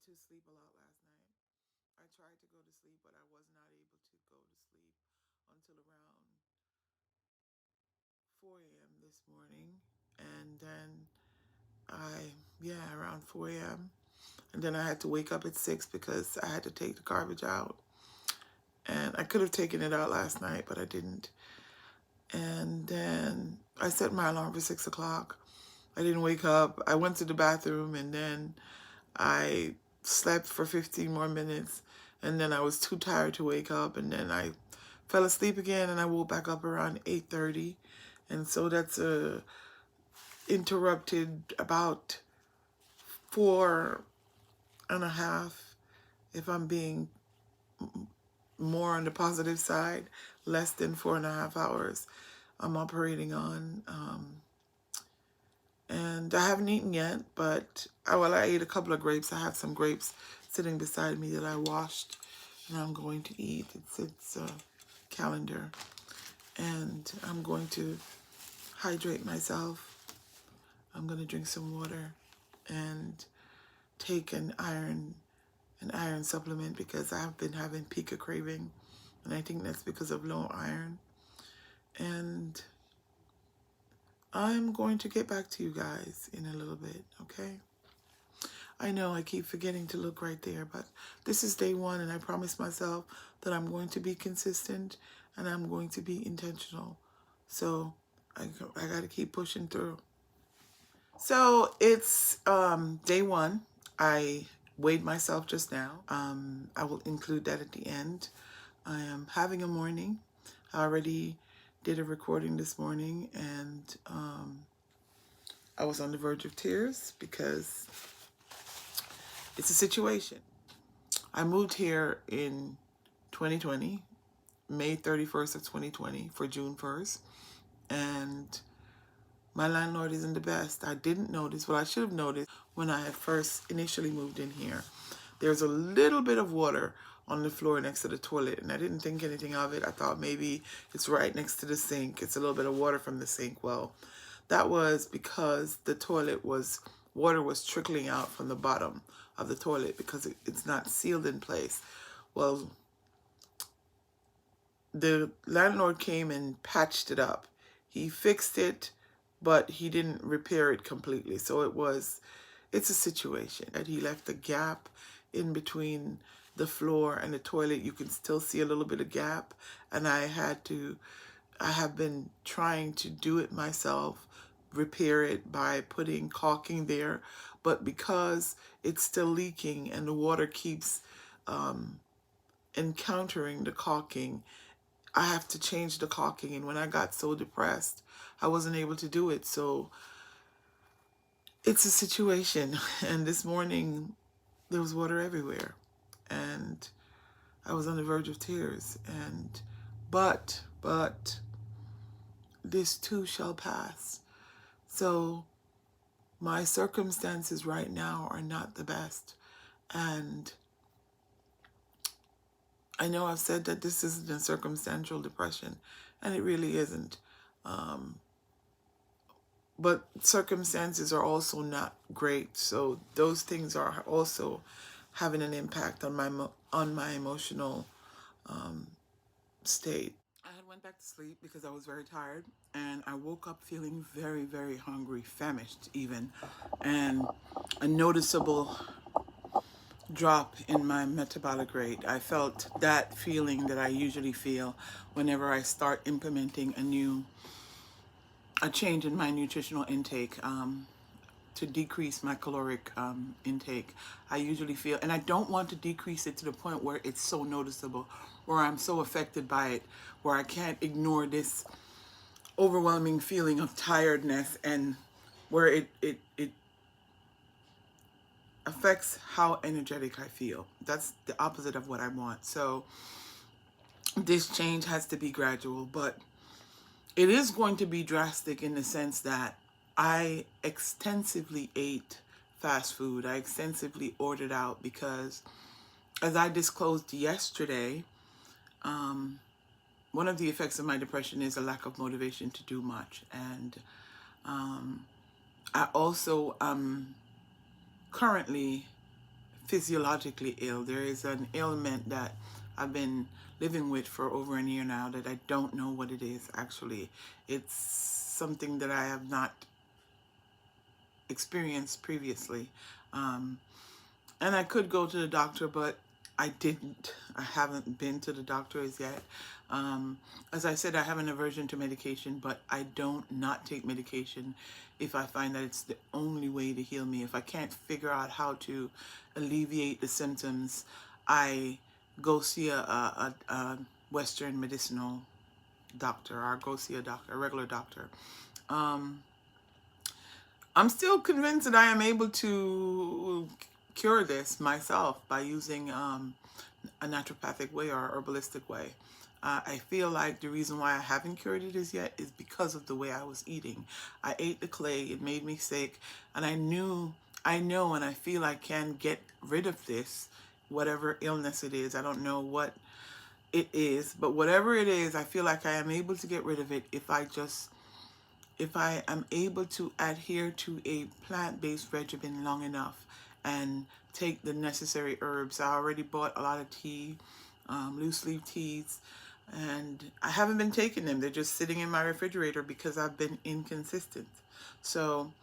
to sleep a lot last night. I tried to go to sleep, but I was not able to go to sleep until around 4 a.m. this morning. And then around 4 a.m. And then I had to wake up at 6 because I had to take the garbage out. And I could have taken it out last night, but I didn't. And then I set my alarm for 6 o'clock. I didn't wake up. I went to the bathroom and then I slept for 15 more minutes. And then I was too tired to wake up. And then I fell asleep again and I woke back up around 8:30. And so that's interrupted about 4.5, if I'm being more on the positive side, less than 4.5 hours I'm operating on. And I haven't eaten yet, but I ate a couple of grapes. I have some grapes sitting beside me that I washed, and I'm going to eat. It's a calendar, and I'm going to hydrate myself. I'm going to drink some water and take an iron supplement because I've been having pica craving, and I think that's because of low iron. And I'm going to get back to you guys in a little bit, okay? I know I keep forgetting to look right there, but this is day one, and I promised myself that I'm going to be consistent and I'm going to be intentional. So I got to keep pushing through. So it's day one. I weighed myself just now. I will include that at the end. I am having a morning. I already did a recording this morning, and I was on the verge of tears because it's a situation. I moved here in 2020, May 31st of 2020 for June 1st, and my landlord isn't the best. I didn't notice, well, I should have noticed when I had first initially moved in here. There's a little bit of water on the floor next to the toilet, and I didn't think anything of it. I thought maybe it's right next to the sink. It's a little bit of water from the sink. Well, that was because the water was trickling out from the bottom of the toilet because it's not sealed in place. Well, the landlord came and patched it up. He fixed it, but he didn't repair it completely. So it's a situation that he left a gap in between the floor and the toilet. You can still see a little bit of gap, and I have been trying to do it myself, repair it by putting caulking there, but because it's still leaking and the water keeps encountering the caulking, I have to change the caulking. And when I got so depressed, I wasn't able to do it. So it's a situation. And this morning there was water everywhere, and I was on the verge of tears. And but this too shall pass. So my circumstances right now are not the best, and I know I've said that this isn't a circumstantial depression, and it really isn't. But circumstances are also not great, so those things are also having an impact on my emotional state. I had went back to sleep because I was very tired, and I woke up feeling very, very hungry, famished even, and a noticeable drop in my metabolic rate. I felt that feeling that I usually feel whenever I start implementing a change in my nutritional intake, to decrease my caloric intake. I usually feel, and I don't want to decrease it to the point where it's so noticeable, where I'm so affected by it, where I can't ignore this overwhelming feeling of tiredness, and where it affects how energetic I feel. That's the opposite of what I want. So this change has to be gradual, but it is going to be drastic in the sense that I extensively ate fast food. I extensively ordered out because, as I disclosed yesterday, one of the effects of my depression is a lack of motivation to do much. And I also am currently physiologically ill. There is an ailment that I've been living with for over a year now that I don't know what it is actually. It's something that I have not experienced previously. Um, and I could go to the doctor, but I didn't. I haven't been to the doctor as yet. As I said, I have an aversion to medication, but I don't not take medication if I find that it's the only way to heal me. If I can't figure out how to alleviate the symptoms, I go see a Western medicinal doctor, or go see a doctor, a regular doctor. I'm still convinced that I am able to cure this myself by using a naturopathic way or herbalistic way. I feel like the reason why I haven't cured it as yet is because of the way I was eating. I ate the clay, it made me sick, and I know and I feel I can get rid of this, whatever illness it is. I don't know what it is, but whatever it is, I feel like I am able to get rid of it if I am able to adhere to a plant-based regimen long enough and take the necessary herbs. I already bought a lot of tea, loose leaf teas, and I haven't been taking them. They're just sitting in my refrigerator because I've been inconsistent. So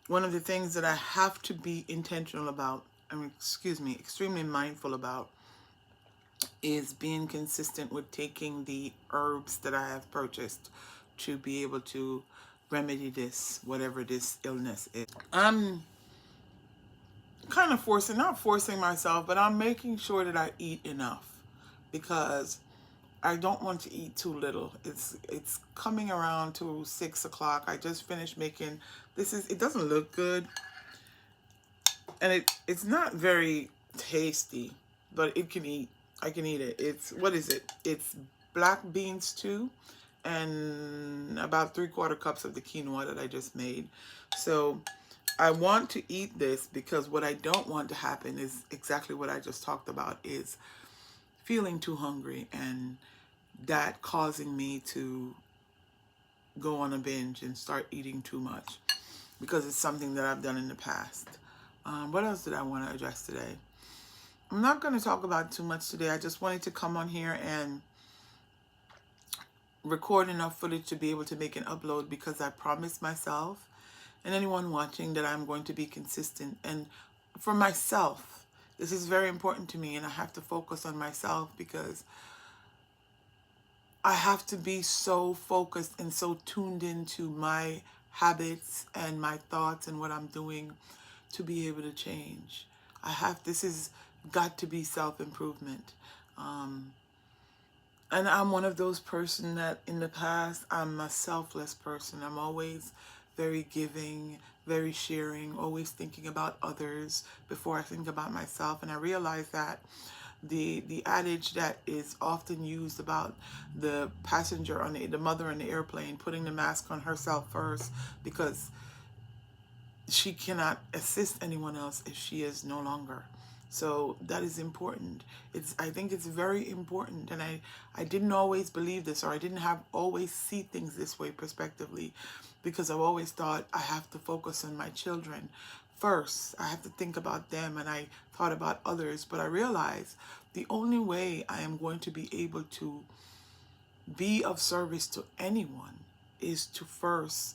one of the things that I have to be intentional about, extremely mindful about, is being consistent with taking the herbs that I have purchased to be able to remedy this, whatever this illness is. I'm kind of not forcing myself, but I'm making sure that I eat enough because I don't want to eat too little. It's coming around to 6 o'clock. I just finished making, it doesn't look good, and it's not very tasty, but it can eat. I can eat it. What is it? It's black bean stew and about 3/4 cups of the quinoa that I just made. So I want to eat this because what I don't want to happen is exactly what I just talked about, is feeling too hungry and that causing me to go on a binge and start eating too much, because it's something that I've done in the past. What else did I want to address today? I'm not going to talk about too much today. I just wanted to come on here and record enough footage to be able to make an upload, because I promised myself and anyone watching that I'm going to be consistent. And for myself, this is very important to me, and I have to focus on myself because I have to be so focused and so tuned into my habits and my thoughts and what I'm doing to be able to change. This has got to be self-improvement. And I'm one of those person that in the past, I'm a selfless person. I'm always very giving, very sharing, always thinking about others before I think about myself. And I realize that the adage that is often used about the passenger on the mother on the airplane putting the mask on herself first because she cannot assist anyone else if she is no longer. So that is important. I think it's very important, and I didn't always believe this, or I didn't always see things this way prospectively, because I've always thought I have to focus on my children first. I have to think about them, and I thought about others, but I realized the only way I am going to be able to be of service to anyone is to first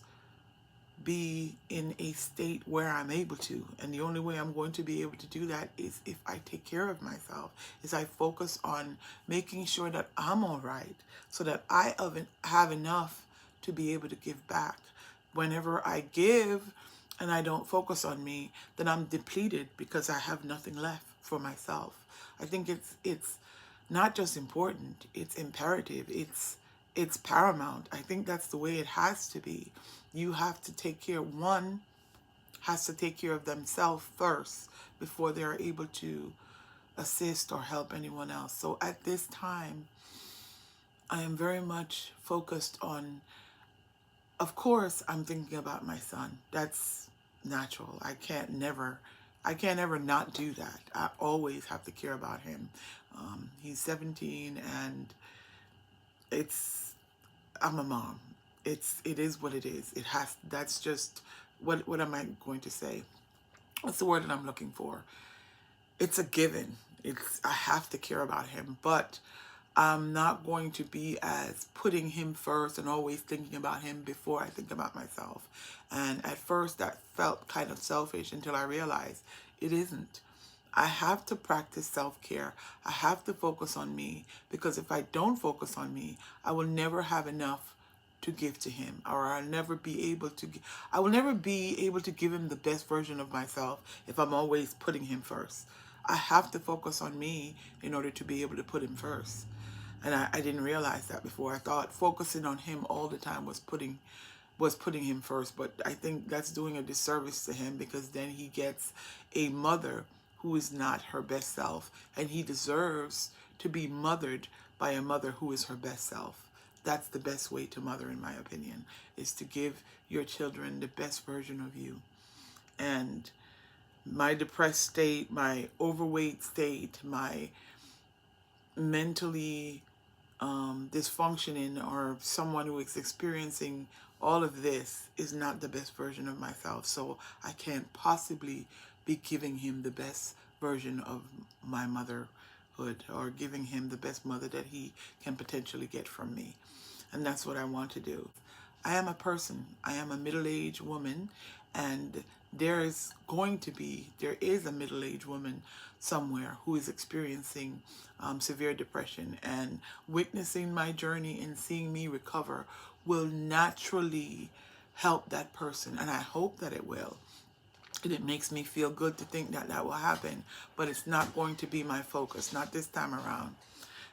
be in a state where I'm able to. And the only way I'm going to be able to do that is if I take care of myself, is I focus on making sure that I'm all right, so that I have enough to be able to give back. Whenever I give and I don't focus on me, then I'm depleted because I have nothing left for myself. I think it's not just important, it's imperative, it's paramount. I think that's the way it has to be. You have to take care, one has to take care of themselves first before they're able to assist or help anyone else. So at this time, I am very much focused on, of course, I'm thinking about my son. That's natural. I can't ever not do that. I always have to care about him. He's 17 and I'm a mom. It is what it is. That's just, what am I going to say? What's the word that I'm looking for? it's a given. I have to care about him, but I'm not going to be as putting him first and always thinking about him before I think about myself. And at first that felt kind of selfish until I realized it isn't. I have to practice self-care. I have to focus on me, because if I don't focus on me, I will never have enough to give to him, or I will never be able to give him the best version of myself if I'm always putting him first. I have to focus on me in order to be able to put him first. And I didn't realize that before. I thought focusing on him all the time was putting him first, but I think that's doing a disservice to him, because then he gets a mother who is not her best self, and he deserves to be mothered by a mother who is her best self. That's the best way to mother, in my opinion, is to give your children the best version of you. And my depressed state, my overweight state, my mentally dysfunctioning, or someone who is experiencing all of this, is not the best version of myself. So I can't possibly be giving him the best version of my motherhood, or giving him the best mother that he can potentially get from me. And that's what I want to do. I am a person. I am a middle-aged woman, and there is a middle-aged woman somewhere who is experiencing severe depression, and witnessing my journey and seeing me recover will naturally help that person, and I hope that it will. And it makes me feel good to think that that will happen, but it's not going to be my focus, not this time around.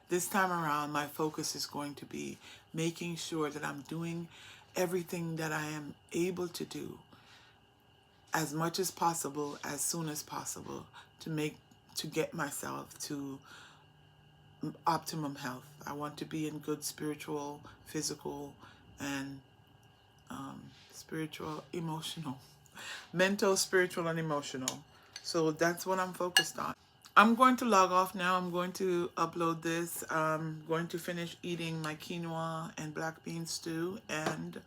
This time around, my focus is going to be making sure that I'm doing everything that I am able to do as much as possible, as soon as possible, to get myself to optimum health. I want to be in good spiritual, physical, and emotional, mental, spiritual, and emotional. So that's what I'm focused on. I'm going to log off now. I'm going to upload this. I'm going to finish eating my quinoa and black bean stew. And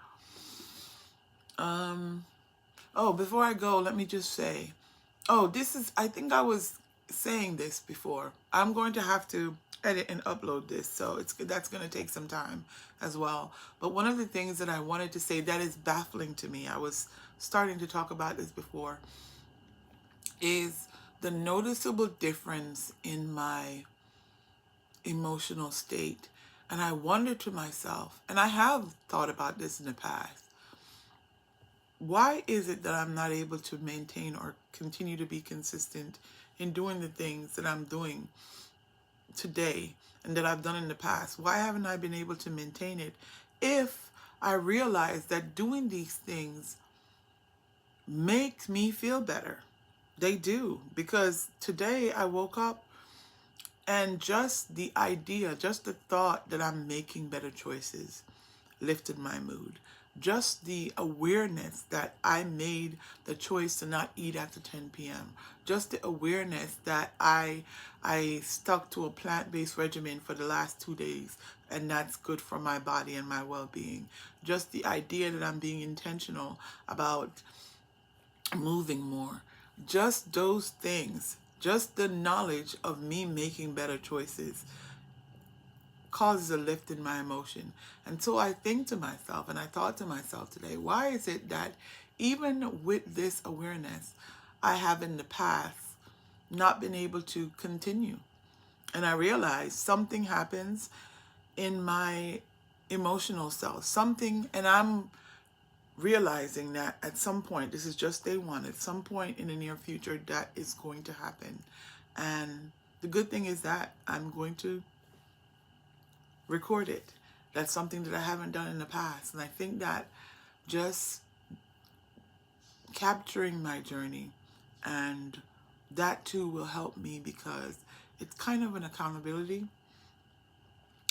oh, before I go, let me just say, I think I was saying this before. I'm going to have to edit and upload this, so that's going to take some time as well. But one of the things that I wanted to say that is baffling to me, I was starting to talk about this before, is the noticeable difference in my emotional state. And I wonder to myself, and I have thought about this in the past, why is it that I'm not able to maintain or continue to be consistent in doing the things that I'm doing today and that I've done in the past? Why haven't I been able to maintain it if I realize that doing these things makes me feel better? They do, because today I woke up and just the idea, just the thought that I'm making better choices lifted my mood. Just the awareness that I made the choice to not eat after 10 p.m. Just the awareness that I stuck to a plant-based regimen for the last 2 days, and that's good for my body and my well-being. Just the idea that I'm being intentional about moving more. Just those things, just the knowledge of me making better choices causes a lift in my emotion. And so I think to myself, and I thought to myself today, why is it that even with this awareness, I have in the past not been able to continue? And I realized something happens in my emotional self, and I'm realizing that at some point, this is just day one, at some point in the near future, that is going to happen. And the good thing is that I'm going to record it. That's something that I haven't done in the past. And I think that just capturing my journey, and that too will help me, because it's kind of an accountability.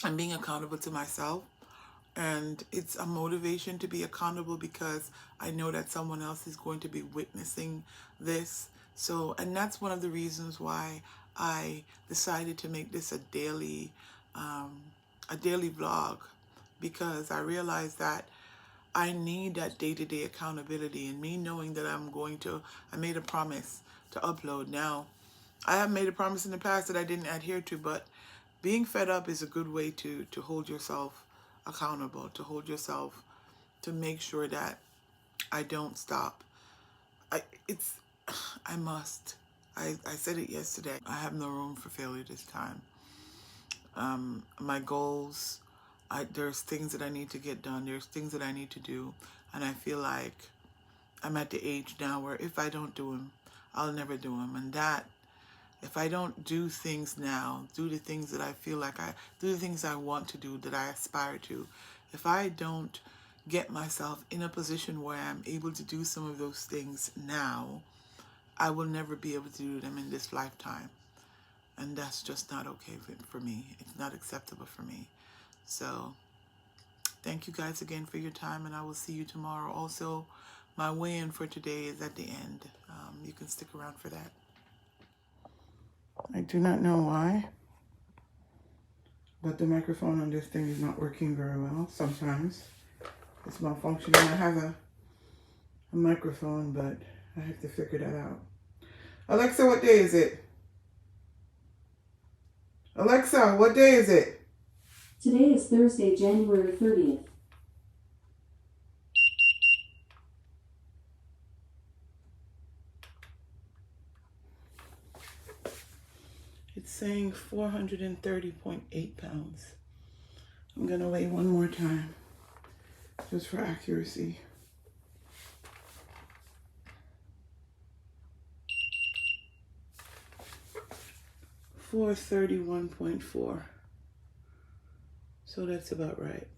I'm being accountable to myself, and it's a motivation to be accountable because I know that someone else is going to be witnessing this. So, and that's one of the reasons why I decided to make this a daily vlog, because I realized that I need that day-to-day accountability, and me knowing that I made a promise to upload now. I have made a promise in the past that I didn't adhere to, but being fed up is a good way to hold yourself accountable, to hold yourself, to make sure that I don't stop. It's, I must. I said it yesterday. I have no room for failure this time. My goals, there's things that I need to get done. There's things that I need to do. And I feel like I'm at the age now where if I don't do them, I'll never do them. And that, if I don't do things now, do the things that I feel like do the things I want to do, that I aspire to, if I don't get myself in a position where I'm able to do some of those things now, I will never be able to do them in this lifetime. And that's just not okay for me. It's not acceptable for me. So thank you guys again for your time, and I will see you tomorrow. Also, my weigh-in for today is at the end. You can stick around for that. I do not know why, but the microphone on this thing is not working very well. Sometimes it's malfunctioning. I have a microphone, but I have to figure that out. Alexa, what day is it? Alexa, what day is it? Today is Thursday, January 30th. It's saying 430.8 pounds. I'm going to weigh one more time, just for accuracy. 431.4. So that's about right.